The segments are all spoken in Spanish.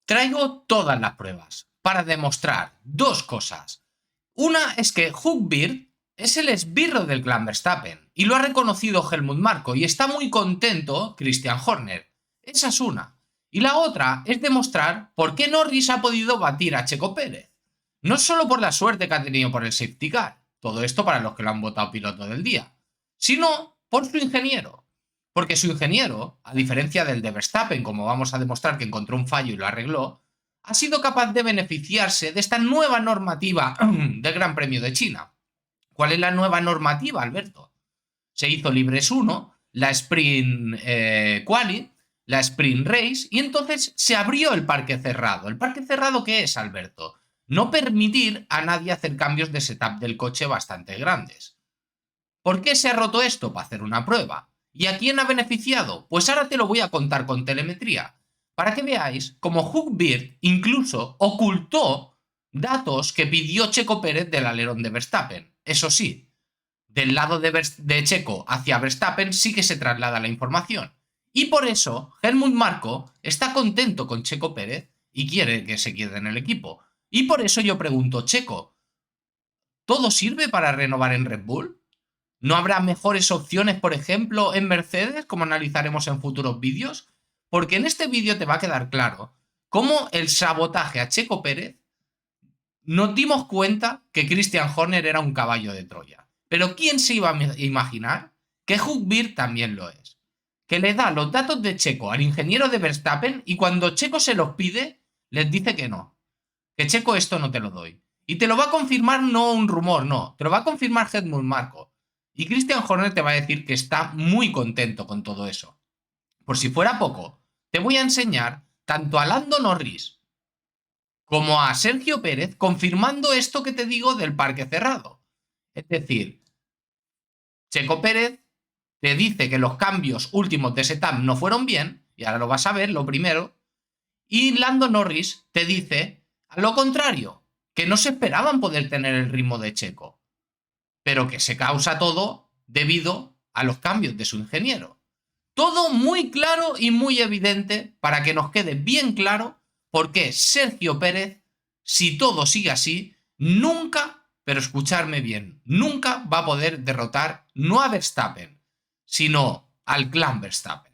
Traigo todas las pruebas para demostrar dos cosas. Una es que Hugbier es el esbirro del clan Verstappen y lo ha reconocido Helmut Marko y está muy contento Christian Horner. Esa es una. Y la otra es demostrar por qué Norris ha podido batir a Checo Pérez. No solo por la suerte que ha tenido por el safety car, todo esto para los que lo han votado piloto del día, sino por su ingeniero. Porque su ingeniero, a diferencia del de Verstappen, como vamos a demostrar que encontró un fallo y lo arregló, ha sido capaz de beneficiarse de esta nueva normativa del Gran Premio de China. ¿Cuál es la nueva normativa, Alberto? Se hizo Libres 1, la Sprint Quali, la Sprint Race, y entonces se abrió el parque cerrado. ¿El parque cerrado qué es, Alberto? No permitir a nadie hacer cambios de setup del coche bastante grandes. ¿Por qué se ha roto esto? Para hacer una prueba. ¿Y a quién ha beneficiado? Pues ahora te lo voy a contar con telemetría, para que veáis cómo Hugbier incluso ocultó datos que pidió Checo Pérez del alerón de Verstappen. Eso sí, del lado de Checo hacia Verstappen sí que se traslada la información. Y por eso Helmut Marko está contento con Checo Pérez y quiere que se quede en el equipo. Y por eso yo pregunto, Checo, ¿todo sirve para renovar en Red Bull? ¿No habrá mejores opciones, por ejemplo, en Mercedes, como analizaremos en futuros vídeos? Porque en este vídeo te va a quedar claro cómo el sabotaje a Checo Pérez nos dimos cuenta que Christian Horner era un caballo de Troya. Pero ¿quién se iba a imaginar que Hugbier también lo es? Que le da los datos de Checo al ingeniero de Verstappen y cuando Checo se los pide, les dice que no. Que Checo esto no te lo doy. Y te lo va a confirmar no un rumor, no. Te lo va a confirmar Helmut Marko. Y Christian Horner te va a decir que está muy contento con todo eso. Por si fuera poco, te voy a enseñar tanto a Lando Norris como a Sergio Pérez confirmando esto que te digo del parque cerrado. Es decir, Checo Pérez te dice que los cambios últimos de setup no fueron bien, y ahora lo vas a ver, lo primero, y Lando Norris te dice a lo contrario, que no se esperaban poder tener el ritmo de Checo, pero que se causa todo debido a los cambios de su ingeniero. Todo muy claro y muy evidente para que nos quede bien claro por qué Sergio Pérez, si todo sigue así, nunca, pero escucharme bien, nunca va a poder derrotar no a Verstappen, sino al clan Verstappen.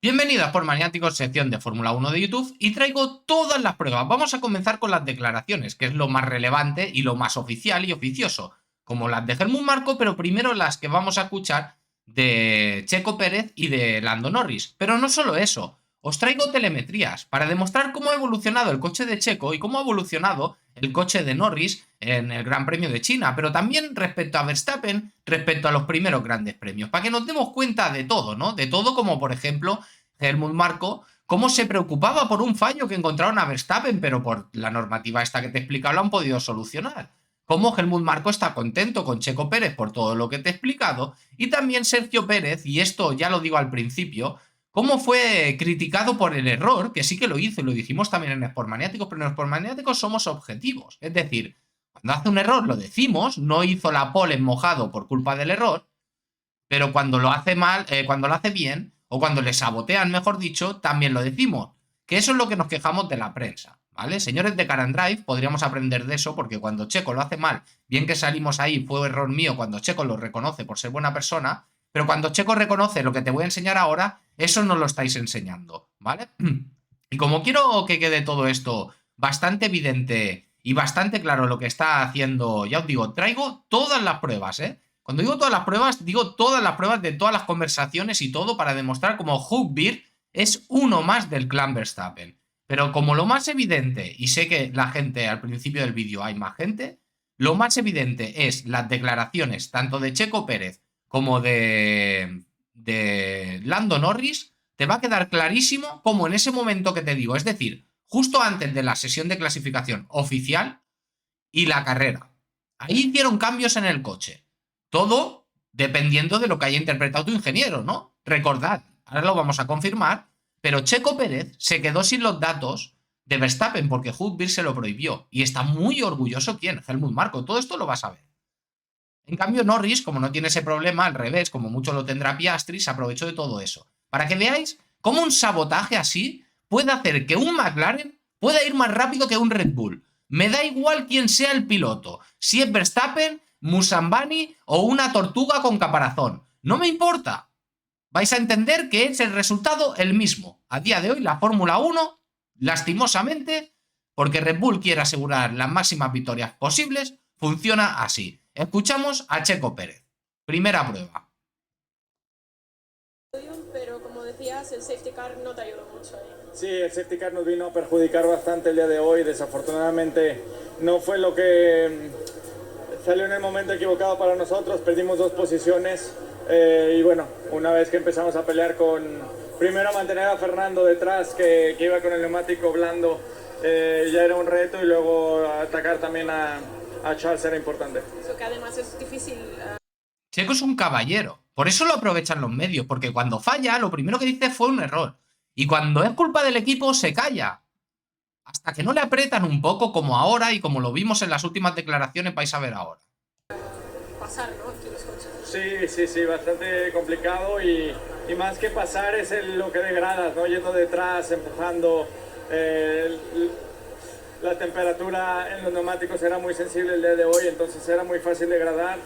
Bienvenidos por Maniáticos, sección de Fórmula 1 de YouTube, y traigo todas las pruebas. Vamos a comenzar con las declaraciones, que es lo más relevante y lo más oficial y oficioso, como las de Helmut Marko, pero primero las que vamos a escuchar de Checo Pérez y de Lando Norris. Pero no solo eso, os traigo telemetrías para demostrar cómo ha evolucionado el coche de Checo y cómo ha evolucionado el coche de Norris en el Gran Premio de China, pero también respecto a Verstappen, respecto a los primeros grandes premios, para que nos demos cuenta de todo, ¿no? De todo, como por ejemplo Helmut Marko, cómo se preocupaba por un fallo que encontraron a Verstappen, pero por la normativa esta que te he explicado lo han podido solucionar. Cómo Helmut Marko está contento con Checo Pérez por todo lo que te he explicado, y también Sergio Pérez, y esto ya lo digo al principio, cómo fue criticado por el error, que sí que lo hizo y lo dijimos también en Sport Maniáticos, pero en Sport Maniáticos somos objetivos. Es decir, cuando hace un error lo decimos, no hizo la pole en mojado por culpa del error, pero cuando lo hace mal, cuando lo hace bien, o cuando le sabotean, mejor dicho, también lo decimos. Que eso es lo que nos quejamos de la prensa, ¿vale? Señores de Car and Drive, podríamos aprender de eso, porque cuando Checo lo hace mal, bien que salimos ahí, fue error mío, cuando Checo lo reconoce por ser buena persona, pero cuando Checo reconoce lo que te voy a enseñar ahora, eso no lo estáis enseñando, ¿vale? Y como quiero que quede todo esto bastante evidente y bastante claro lo que está haciendo, ya os digo, traigo todas las pruebas, ¿eh? Cuando digo todas las pruebas, digo todas las pruebas de todas las conversaciones y todo para demostrar cómo Hugbier es uno más del clan Verstappen. Pero como lo más evidente, y sé que la gente al principio del vídeo hay más gente, lo más evidente es las declaraciones tanto de Checo Pérez como de Lando Norris, te va a quedar clarísimo cómo en ese momento que te digo, es decir, justo antes de la sesión de clasificación oficial y la carrera, ahí hicieron cambios en el coche. Todo dependiendo de lo que haya interpretado tu ingeniero, ¿no? Recordad, ahora lo vamos a confirmar, pero Checo Pérez se quedó sin los datos de Verstappen porque Hugbier se lo prohibió. Y está muy orgulloso, ¿quién? Helmut Marko. Todo esto lo vas a ver. En cambio, Norris, como no tiene ese problema, al revés, como mucho lo tendrá Piastri, se aprovechó de todo eso. Para que veáis cómo un sabotaje así puede hacer que un McLaren pueda ir más rápido que un Red Bull. Me da igual quién sea el piloto, si es Verstappen, Musambani o una tortuga con caparazón. No me importa. Vais a entender que es el resultado el mismo. A día de hoy la Fórmula 1, lastimosamente, porque Red Bull quiere asegurar las máximas victorias posibles, funciona así. Escuchamos a Checo Pérez. Primera prueba. Pero como decías, el safety car no te ayudó mucho ahí. Sí, el safety car nos vino a perjudicar bastante el día de hoy. Desafortunadamente no fue lo que salió en el momento equivocado para nosotros. Perdimos 2 posiciones y bueno, una vez que empezamos a pelear primero a mantener a Fernando detrás, que iba con el neumático blando, ya era un reto, y luego atacar también a Charles era importante. Eso que además es difícil. Checo es un caballero. Por eso lo aprovechan los medios, porque cuando falla, lo primero que dice fue un error. Y cuando es culpa del equipo, se calla. Hasta que no le apretan un poco, como ahora y como lo vimos en las últimas declaraciones, vais a ver ahora. Pasar, ¿no? Entre los coches. Sí, bastante complicado, y más que pasar es lo que degradas, ¿no? Yendo detrás, empujando. La temperatura en los neumáticos era muy sensible el día de hoy, entonces era muy fácil degradar.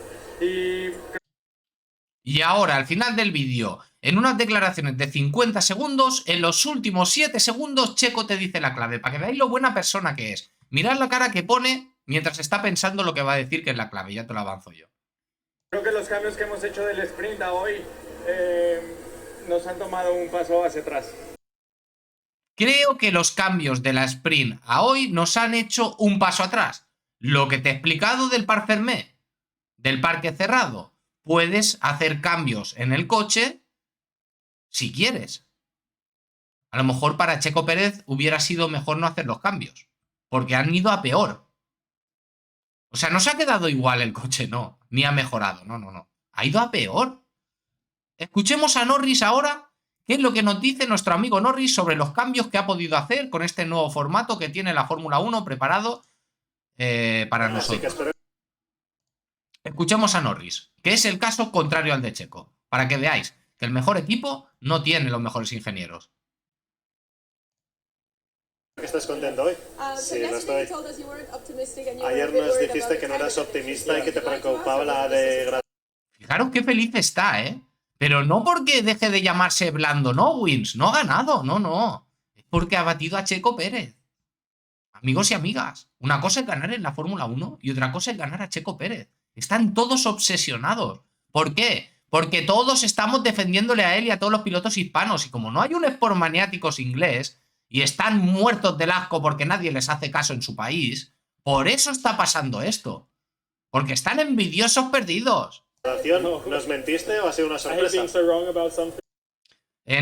Y ahora, al final del vídeo, en unas declaraciones de 50 segundos, en los últimos 7 segundos, Checo te dice la clave, para que veáis lo buena persona que es. Mirad la cara que pone mientras está pensando lo que va a decir que es la clave, ya te lo avanzo yo. Creo que los cambios que hemos hecho del sprint a hoy nos han tomado un paso hacia atrás. Creo que los cambios de la sprint a hoy nos han hecho un paso atrás. Lo que te he explicado del par fermé, del parque cerrado. Puedes hacer cambios en el coche si quieres. A lo mejor para Checo Pérez hubiera sido mejor no hacer los cambios, porque han ido a peor. O sea, no se ha quedado igual el coche, no, ni ha mejorado, no. Ha ido a peor. Escuchemos a Norris ahora. ¿Qué es lo que nos dice nuestro amigo Norris sobre los cambios que ha podido hacer con este nuevo formato que tiene la Fórmula 1 preparado para nosotros? Escuchemos a Norris, que es el caso contrario al de Checo, para que veáis que el mejor equipo no tiene los mejores ingenieros. ¿Estás contento hoy? Sí, lo estoy. Ayer nos dijiste que no eras optimista y que te preocupaba la de... Fijaros qué feliz está, ¿eh? Pero no porque deje de llamarse Blando Nowins, no ha ganado, no. Es porque ha batido a Checo Pérez. Amigos y amigas, una cosa es ganar en la Fórmula 1 y otra cosa es ganar a Checo Pérez. Están todos obsesionados. ¿Por qué? Porque todos estamos defendiéndole a él y a todos los pilotos hispanos. Y como no hay un Sport Maniáticos inglés y están muertos del asco porque nadie les hace caso en su país, por eso está pasando esto. Porque están envidiosos perdidos. ¿Nos mentiste o ha sido una sorpresa?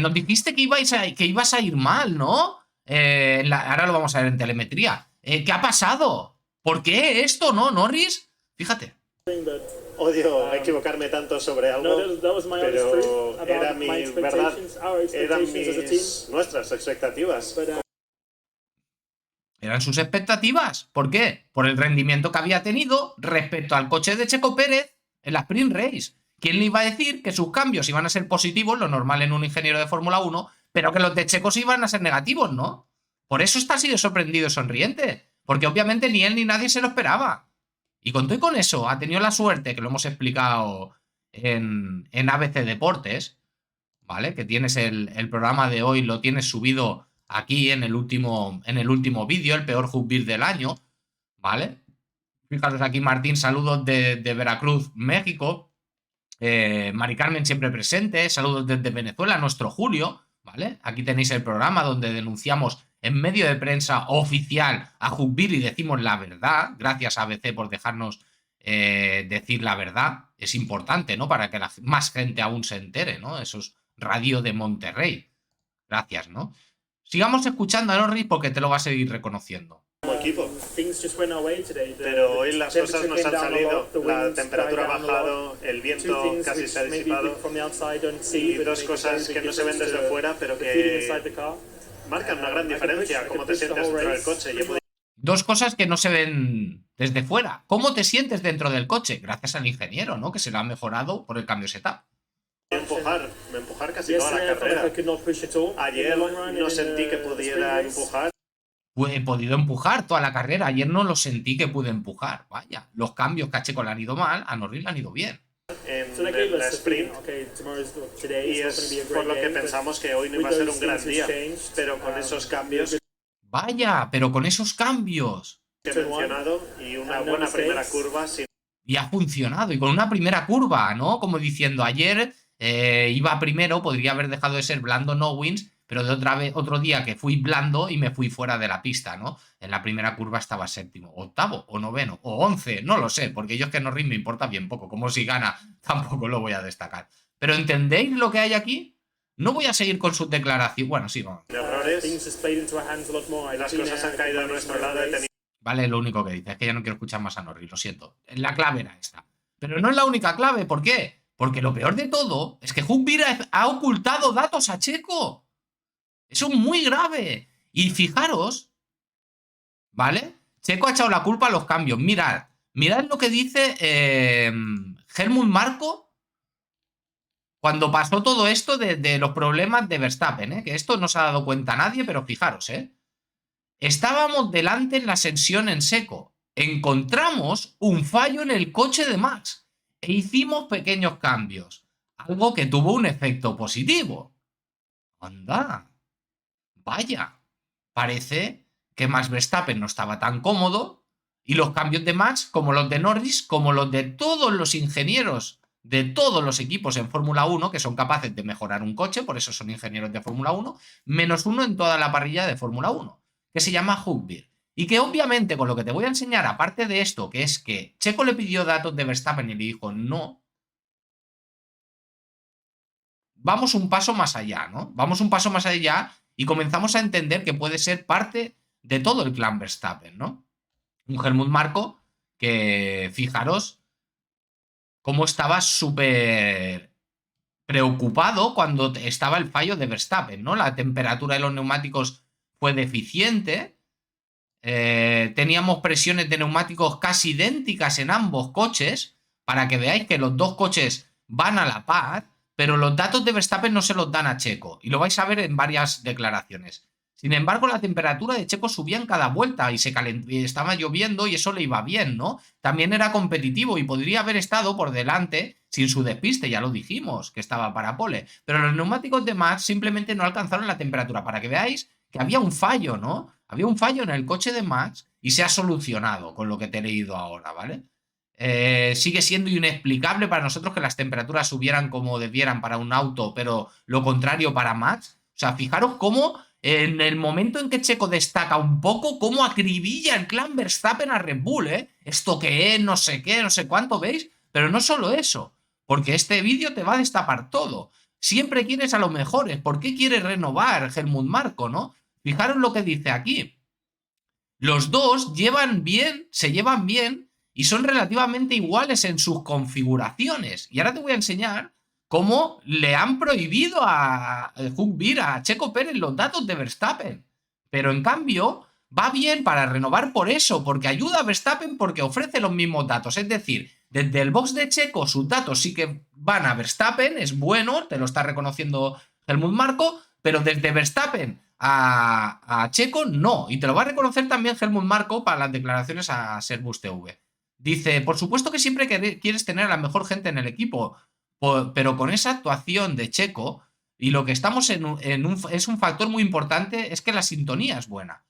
Nos dijiste que ibas a ir mal, ¿no? Ahora lo vamos a ver en telemetría. ¿Qué ha pasado? ¿Por qué esto, no, Norris? Fíjate. Odio equivocarme tanto sobre algo, pero era mi verdad, eran nuestras expectativas. Eran sus expectativas. ¿Por qué? Por el rendimiento que había tenido respecto al coche de Checo Pérez en la Sprint Race. ¿Quién le iba a decir que sus cambios iban a ser positivos, lo normal en un ingeniero de Fórmula 1, pero que los de Checo sí iban a ser negativos, ¿no? Por eso está así de sorprendido y sonriente. Porque obviamente ni él ni nadie se lo esperaba. Y con todo y con eso, ha tenido la suerte, que lo hemos explicado en ABC Deportes, ¿vale? Que tienes el programa de hoy, lo tienes subido aquí en el último vídeo, el peor Hugbier del año, ¿vale? Fijaros aquí, Martín, saludos de Veracruz, México. Mari Carmen siempre presente, saludos desde Venezuela, nuestro Julio, ¿vale? Aquí tenéis el programa donde denunciamos en medio de prensa oficial a Hugbier y decimos la verdad. Gracias a ABC por dejarnos decir la verdad. Es importante, ¿no? Para que más gente aún se entere, ¿no? Eso es Radio de Monterrey. Gracias, ¿no? Sigamos escuchando a Norris porque te lo vas a seguir reconociendo. equipo. Pero hoy las cosas nos han salido. La temperatura ha bajado, el viento casi se ha disipado. Y dos cosas que no se ven desde fuera, pero que marcan una gran diferencia. Cómo te sientes dentro del coche. Dos cosas que no se ven desde fuera. ¿Cómo te sientes dentro del coche? Gracias al ingeniero, ¿no? Que se lo ha mejorado por el cambio setup. Empujar casi toda la carrera. Ayer no sentí que pudiera empujar. He podido empujar toda la carrera. Ayer no lo sentí que pude empujar. Vaya, los cambios que a Checo le han ido mal, a Norris le han ido bien. En la sprint. Y es por lo que pensamos que hoy no iba a ser un gran día. Pero con esos cambios... Vaya, pero con esos cambios. Que he mencionado y una buena primera curva. Y ha funcionado. Y con una primera curva, ¿no? Como diciendo, ayer iba primero, podría haber dejado de ser blando no wins, pero de otro día que fui blando y me fui fuera de la pista, ¿no? En la primera curva estaba séptimo, octavo, o noveno, o 11, no lo sé, porque yo es que Norris me importa bien poco, como si gana, tampoco lo voy a destacar. Pero ¿entendéis lo que hay aquí? No voy a seguir con sus declaraciones. Bueno, sí, vamos. Errores. Las cosas han caído a nuestro lado. Vale, lo único que dice es que ya no quiero escuchar más a Norris, lo siento. La clave era esta. Pero no es la única clave, ¿por qué? Porque lo peor de todo es que Hugh ha ocultado datos a Checo. Eso es muy grave. Y fijaros, ¿vale? Checo ha echado la culpa a los cambios. Mirad lo que dice Helmut Marko cuando pasó todo esto de los problemas de Verstappen, que esto no se ha dado cuenta nadie, pero fijaros, estábamos delante en la ascensión en seco. Encontramos un fallo en el coche de Max e hicimos pequeños cambios. Algo que tuvo un efecto positivo. Anda. Vaya. Parece que Max Verstappen no estaba tan cómodo y los cambios de Max, como los de Norris, como los de todos los ingenieros de todos los equipos en Fórmula 1 que son capaces de mejorar un coche, por eso son ingenieros de Fórmula 1, menos uno en toda la parrilla de Fórmula 1, que se llama Hugh Bier. Y que obviamente con lo que te voy a enseñar, aparte de esto, que es que Checo le pidió datos de Verstappen y le dijo no, vamos un paso más allá, ¿no? Vamos un paso más allá y comenzamos a entender que puede ser parte de todo el clan Verstappen, ¿no? Un Helmut Marko que, fijaros, cómo estaba súper preocupado cuando estaba el fallo de Verstappen, ¿no? La temperatura de los neumáticos fue deficiente. Teníamos presiones de neumáticos casi idénticas en ambos coches, para que veáis que los dos coches van a la par, pero los datos de Verstappen no se los dan a Checo, y lo vais a ver en varias declaraciones. Sin embargo, la temperatura de Checo subía en cada vuelta y estaba lloviendo y eso le iba bien, ¿no? También era competitivo y podría haber estado por delante sin su despiste, ya lo dijimos, que estaba para pole. Pero los neumáticos de Max simplemente no alcanzaron la temperatura, para que veáis que había un fallo, ¿no? Había un fallo en el coche de Max y se ha solucionado con lo que te he leído ahora, ¿vale? Sigue siendo inexplicable para nosotros que las temperaturas subieran como debieran para un auto, pero lo contrario para Max. O sea, fijaros cómo en el momento en que Checo destaca un poco, cómo acribilla el clan Verstappen a Red Bull, Esto que es, no sé qué, no sé cuánto, ¿veis? Pero no solo eso, porque este vídeo te va a destapar todo. Siempre quieres a los mejores. ¿Por qué quiere renovar Helmut Marko, no? Fijaros lo que dice aquí. Los dos se llevan bien y son relativamente iguales en sus configuraciones. Y ahora te voy a enseñar cómo le han prohibido a Hugh Bier, a Checo Pérez, los datos de Verstappen. Pero en cambio va bien para renovar por eso, porque ayuda a Verstappen porque ofrece los mismos datos. Es decir, desde el box de Checo sus datos sí que van a Verstappen, es bueno, te lo está reconociendo Helmut Marko, pero desde Verstappen a Checo no. Y te lo va a reconocer también Helmut Marko para las declaraciones a Servus TV. Dice, por supuesto que siempre quieres tener a la mejor gente en el equipo, pero con esa actuación de Checo, y lo que estamos es un factor muy importante, es que la sintonía es buena.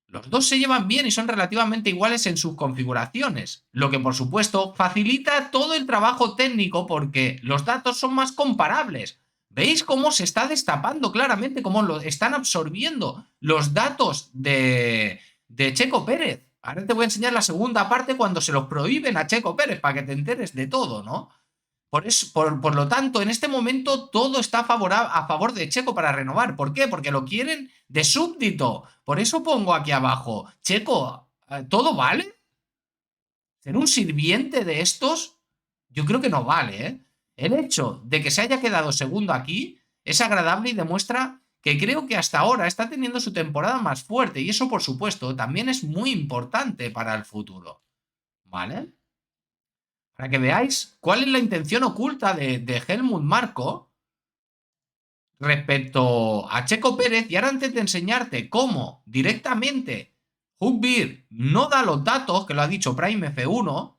Los dos se llevan bien y son relativamente iguales en sus configuraciones, lo que por supuesto facilita todo el trabajo técnico porque los datos son más comparables. ¿Veis cómo se está destapando claramente, cómo lo están absorbiendo los datos de Checo Pérez? Ahora te voy a enseñar la segunda parte cuando se los prohíben a Checo Pérez para que te enteres de todo, ¿no? Por lo tanto, en este momento todo está a favor de Checo para renovar. ¿Por qué? Porque lo quieren de súbdito. Por eso pongo aquí abajo, Checo, ¿Todo vale? ¿Ser un sirviente de estos? Yo creo que no vale, ¿eh? El hecho de que se haya quedado segundo aquí es agradable y demuestra que creo que hasta ahora está teniendo su temporada más fuerte y eso, por supuesto, también es muy importante para el futuro, ¿vale? Para que veáis cuál es la intención oculta de Helmut Marko respecto a Checo Pérez. Y ahora, antes de enseñarte cómo directamente Hug Beer no da los datos, que lo ha dicho Prime F1,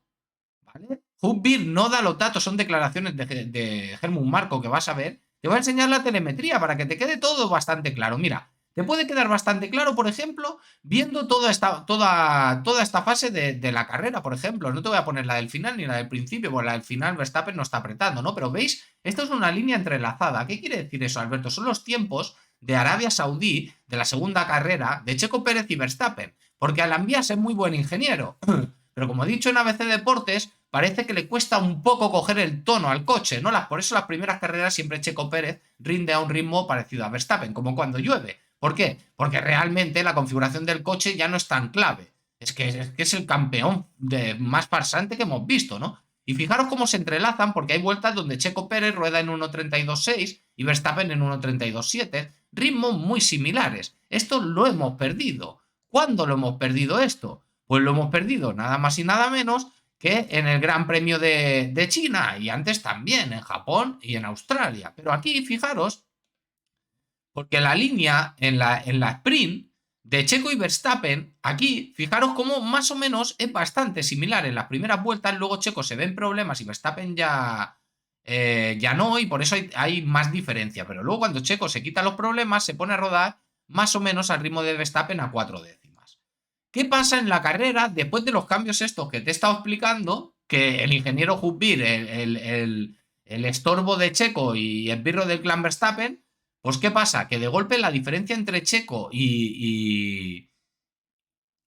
¿vale? Hug Beer no da los datos, son declaraciones de Helmut Marko que vas a ver. Te voy a enseñar la telemetría para que te quede todo bastante claro. Mira, te puede quedar bastante claro, por ejemplo, viendo toda esta fase de la carrera, por ejemplo. No te voy a poner la del final ni la del principio, porque la del final Verstappen no está apretando, ¿no? Pero veis, esto es una línea entrelazada. ¿Qué quiere decir eso, Alberto? Son los tiempos de Arabia Saudí, de la segunda carrera, de Checo Pérez y Verstappen. Porque Alambias es muy buen ingeniero. Pero como he dicho en ABC Deportes, parece que le cuesta un poco coger el tono al coche, ¿no? Por eso las primeras carreras siempre Checo Pérez rinde a un ritmo parecido a Verstappen, como cuando llueve. ¿Por qué? Porque realmente la configuración del coche ya no es tan clave. Es que es el campeón más farsante que hemos visto, ¿no? Y fijaros cómo se entrelazan, porque hay vueltas donde Checo Pérez rueda en 1.32.6 y Verstappen en 1.32.7, ritmos muy similares. Esto lo hemos perdido. ¿Cuándo lo hemos perdido esto? Pues lo hemos perdido nada más y nada menos que en el Gran Premio de China y antes también en Japón y en Australia. Pero aquí, fijaros, porque la línea en la sprint de Checo y Verstappen, aquí, fijaros cómo más o menos es bastante similar en las primeras vueltas. Luego Checo se ve en problemas y Verstappen ya no, y por eso hay más diferencia. Pero luego cuando Checo se quita los problemas, se pone a rodar más o menos al ritmo de Verstappen a 4 décimas. ¿Qué pasa en la carrera después de los cambios estos que te he estado explicando? Que el ingeniero Hug Beer, el estorbo de Checo y el birro del clan Verstappen, pues ¿qué pasa? Que de golpe la diferencia entre Checo y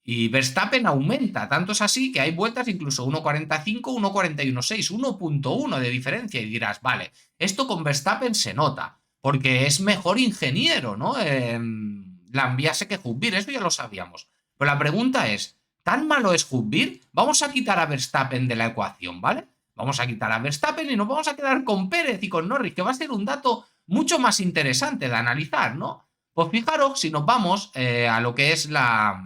Verstappen aumenta. Tanto es así que hay vueltas incluso 1.45, 1.41.6, 1.1 de diferencia. Y dirás, vale, esto con Verstappen se nota, porque es mejor ingeniero, ¿no? Lambiase que Hug Beer, eso ya lo sabíamos. Pero la pregunta es, ¿tan malo es Hug Beer? Vamos a quitar a Verstappen de la ecuación, ¿vale? Vamos a quitar a Verstappen y nos vamos a quedar con Pérez y con Norris, que va a ser un dato mucho más interesante de analizar, ¿no? Pues fijaros, si nos vamos a lo que es la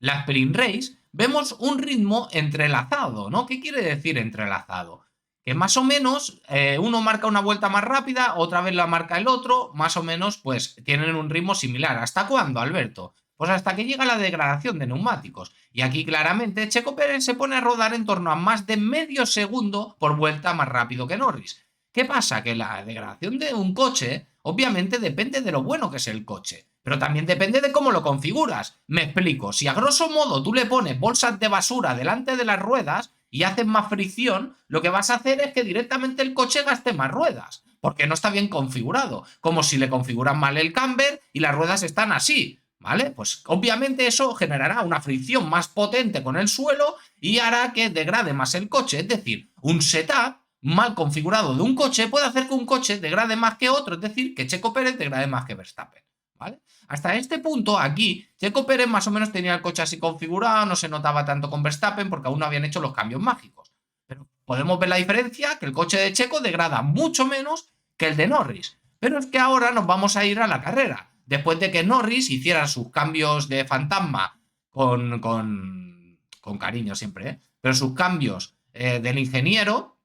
Sprint Race, vemos un ritmo entrelazado, ¿no? ¿Qué quiere decir entrelazado? Que más o menos uno marca una vuelta más rápida, otra vez la marca el otro, más o menos pues tienen un ritmo similar. ¿Hasta cuándo, Alberto? Pues hasta que llega la degradación de neumáticos. Y aquí claramente Checo Pérez se pone a rodar en torno a más de medio segundo por vuelta más rápido que Norris. ¿Qué pasa? Que la degradación de un coche obviamente depende de lo bueno que es el coche, pero también depende de cómo lo configuras. Me explico, si a grosso modo tú le pones bolsas de basura delante de las ruedas y haces más fricción, lo que vas a hacer es que directamente el coche gaste más ruedas, porque no está bien configurado, como si le configuran mal el camber y las ruedas están así, ¿vale? Pues obviamente eso generará una fricción más potente con el suelo y hará que degrade más el coche, es decir, un setup mal configurado de un coche puede hacer que un coche degrade más que otro, es decir, que Checo Pérez degrade más que Verstappen, ¿vale? Hasta este punto, aquí, Checo Pérez más o menos tenía el coche así configurado, no se notaba tanto con Verstappen porque aún no habían hecho los cambios mágicos. Pero podemos ver la diferencia, que el coche de Checo degrada mucho menos que el de Norris. Pero es que ahora nos vamos a ir a la carrera. Después de que Norris hiciera sus cambios de fantasma con cariño siempre, ¿eh? Pero sus cambios del ingeniero,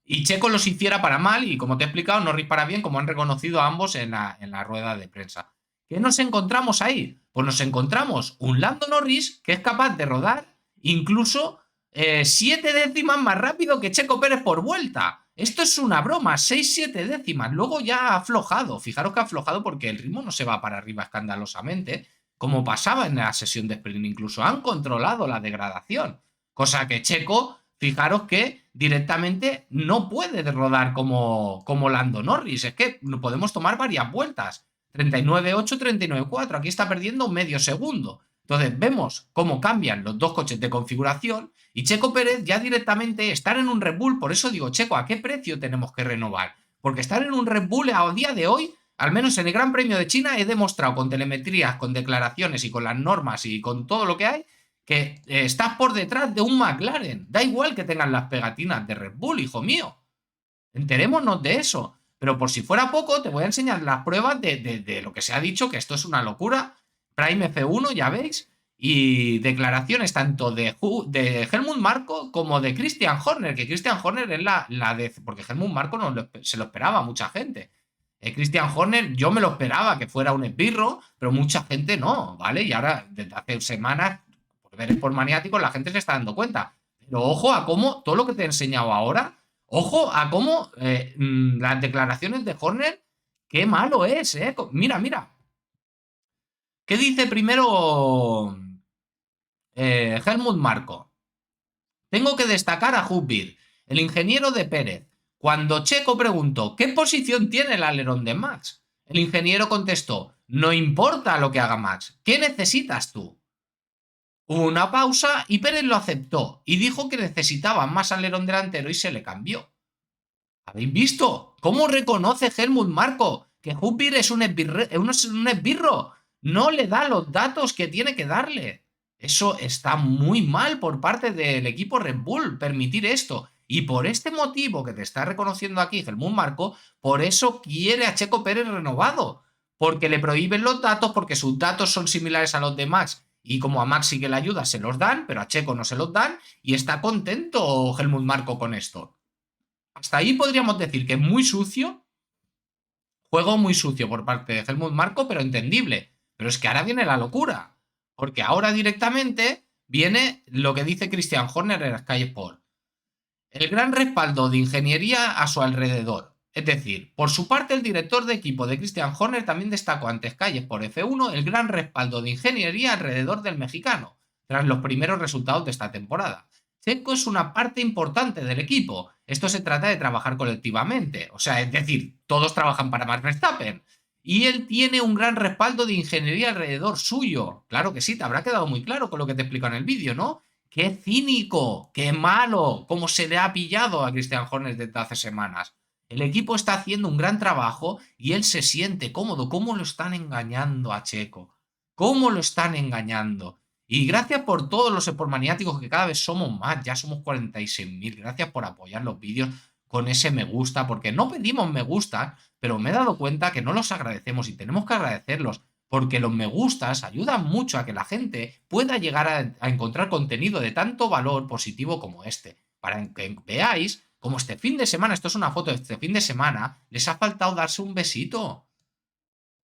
y Checo los hiciera para mal y, como te he explicado, Norris para bien, como han reconocido ambos en la rueda de prensa. ¿Qué nos encontramos ahí? Pues nos encontramos un Lando Norris que es capaz de rodar incluso 7 décimas más rápido que Checo Pérez por vuelta. Esto es una broma, 6-7 décimas. Luego ya ha aflojado. Fijaros que ha aflojado porque el ritmo no se va para arriba escandalosamente, como pasaba en la sesión de sprint. Incluso han controlado la degradación. Cosa que Checo, fijaros que directamente no puede rodar como Lando Norris. Es que podemos tomar varias vueltas. 39.8, 39.4. Aquí está perdiendo medio segundo. Entonces vemos cómo cambian los dos coches de configuración y Checo Pérez ya directamente estar en un Red Bull. Por eso digo, Checo, ¿a qué precio tenemos que renovar? Porque estar en un Red Bull a día de hoy al menos en el Gran Premio de China, he demostrado con telemetrías, con declaraciones y con las normas y con todo lo que hay, que estás por detrás de un McLaren. Da igual que tengan las pegatinas de Red Bull, hijo mío. Enterémonos de eso. Pero por si fuera poco, te voy a enseñar las pruebas de lo que se ha dicho, que esto es una locura. Prime F1, ya veis, y declaraciones tanto de Helmut Marko como de Christian Horner, que Christian Horner es la de... Porque Helmut Marko se lo esperaba mucha gente. Christian Horner yo me lo esperaba que fuera un esbirro, pero mucha gente no, ¿vale? Y ahora, desde hace semanas, por ver por maniáticos, la gente se está dando cuenta. Pero ojo a cómo, todo lo que te he enseñado ahora, ojo a cómo las declaraciones de Horner, qué malo es, ¿eh? Mira, mira. ¿Qué dice primero Helmut Marko? Tengo que destacar a Hubir, el ingeniero de Pérez. Cuando Checo preguntó ¿qué posición tiene el alerón de Max? El ingeniero contestó: no importa lo que haga Max, ¿qué necesitas tú? Hubo una pausa y Pérez lo aceptó y dijo que necesitaba más alerón delantero y se le cambió. ¿Habéis visto cómo reconoce Helmut Marko que Hubir es un esbirro? No le da los datos que tiene que darle. Eso está muy mal por parte del equipo Red Bull, permitir esto. Y por este motivo que te está reconociendo aquí Helmut Marko, por eso quiere a Checo Pérez renovado. Porque le prohíben los datos, porque sus datos son similares a los de Max. Y como a Max sí que le ayuda, se los dan, pero a Checo no se los dan. Y está contento Helmut Marko con esto. Hasta ahí podríamos decir que es muy sucio. Juego muy sucio por parte de Helmut Marko, pero entendible. Pero es que ahora viene la locura. Porque ahora directamente viene lo que dice Christian Horner en Sky Sport. El gran respaldo de ingeniería a su alrededor. Es decir, por su parte, el director de equipo de Christian Horner también destacó ante Sky Sport F1 el gran respaldo de ingeniería alrededor del mexicano, tras los primeros resultados de esta temporada. Checo es una parte importante del equipo. Esto se trata de trabajar colectivamente. O sea, es decir, todos trabajan para Max Verstappen. Y él tiene un gran respaldo de ingeniería alrededor suyo. Claro que sí, te habrá quedado muy claro con lo que te explico en el vídeo, ¿no? ¡Qué cínico! ¡Qué malo! Cómo se le ha pillado a Christian Horner desde hace semanas. El equipo está haciendo un gran trabajo y él se siente cómodo. ¿Cómo lo están engañando a Checo? ¿Cómo lo están engañando? Y gracias por todos los sportmaniáticos, que cada vez somos más, ya somos 46.000. Gracias por apoyar los vídeos con ese me gusta, porque no pedimos me gusta, pero me he dado cuenta que no los agradecemos y tenemos que agradecerlos, porque los me gustas ayudan mucho a que la gente pueda llegar a encontrar contenido de tanto valor positivo como este, para que veáis cómo este fin de semana, esto es una foto de este fin de semana, les ha faltado darse un besito.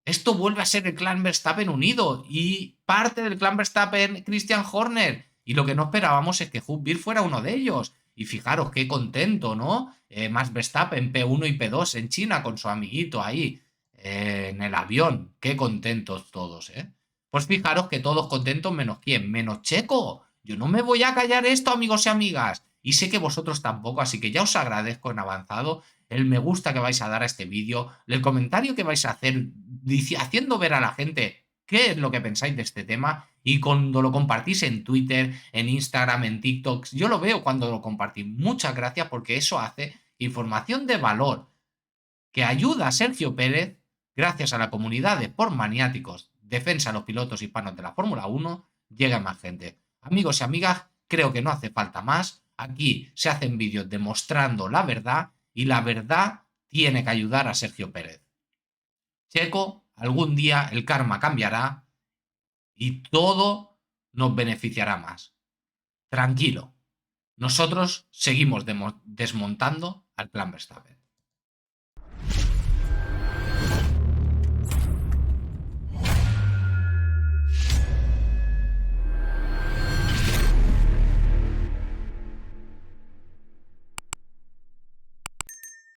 Esto vuelve a ser el clan Verstappen unido y parte del clan Verstappen Christian Horner. Y lo que no esperábamos es que Hubir fuera uno de ellos. Y fijaros qué contento, ¿no? Max Verstappen P1 y P2 en China con su amiguito ahí en el avión. Qué contentos todos, ¿eh? Pues fijaros que todos contentos menos quién, menos Checo. Yo no me voy a callar esto, amigos y amigas. Y sé que vosotros tampoco, así que ya os agradezco en avanzado el me gusta que vais a dar a este vídeo, el comentario que vais a hacer, haciendo ver a la gente qué es lo que pensáis de este tema, y cuando lo compartís en Twitter, en Instagram, en TikTok, yo lo veo cuando lo compartís. Muchas gracias, porque eso hace información de valor que ayuda a Sergio Pérez, gracias a la comunidad de sportmaniáticos, defensa a los pilotos hispanos de la Fórmula 1, llega más gente. Amigos y amigas, creo que no hace falta más. Aquí se hacen vídeos demostrando la verdad, y la verdad tiene que ayudar a Sergio Pérez. Checo, algún día el karma cambiará y todo nos beneficiará más. Tranquilo, nosotros seguimos desmontando al clan Verstappen.